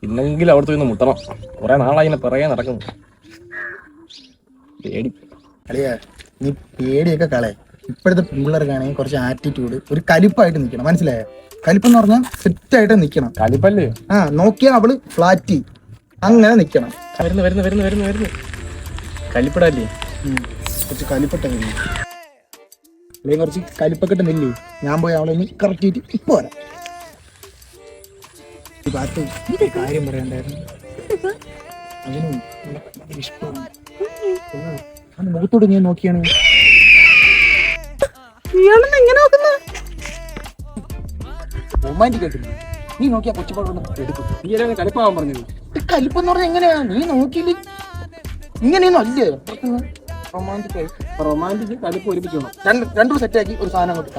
ഇന്നെങ്കിലും അവിടുത്തെ നിന്ന് മുട്ടണം. കുറെ നാളായി പിറകെ നടക്കുന്നു. പേടി അളിയാ, നീ പേടിയൊക്കെ കളെ. ഇപ്പോഴത്തെ പിള്ളേർക്കാണെങ്കിൽ കുറച്ച് ആറ്റിറ്റ്യൂഡ്, ഒരു കലിപ്പായിട്ട് നിൽക്കണം. മനസ്സിലായോ? കലിപ്പെന്ന് പറഞ്ഞാൽ സെറ്റായിട്ട് നിൽക്കണം. കലിപ്പല്ലേ? നോക്കിയാ അവള് ഫ്ലാറ്റ് അങ്ങനെ നിൽക്കണം. വരുന്നു കലിപ്പടല്ലേ? കുറച്ച് കലിപ്പെട്ട നില്ലേ, അല്ലെങ്കിൽ കുറച്ച് കലിപ്പൊക്കെ ഇട്ട് നില്ലേ. ഞാൻ പോയി അവളെ ഒന്ന് കറക്റ്റ് ചെയ്തിട്ട് ഇപ്പൊ വരാം. ഈ കാര്യം പറയണ്ടായിരുന്നു. അതിനും ഇഷ്ടമാണ്. മുഖത്തോട് ഞാൻ നോക്കിയാണ്. റൊമാൻറ്റിക് ആയിട്ടില്ല. നീ നോക്കിയാ കൊച്ചുപാടൊന്നും എടുക്കും. നീ കലിപ്പാവാൻ പറഞ്ഞു. കലിപ്പെന്ന് പറഞ്ഞാൽ എങ്ങനെയാ? നീ നോക്കിയില്ല, ഇങ്ങനെയൊന്നും അല്ലേ റൊമാൻറ്റിക് ആയി. റൊമാൻറ്റിക് കലിപ്പ് ഒരുമിച്ച് വേണം. രണ്ടും സെറ്റാക്കി ഒരു സാധനം അങ്ങോട്ട്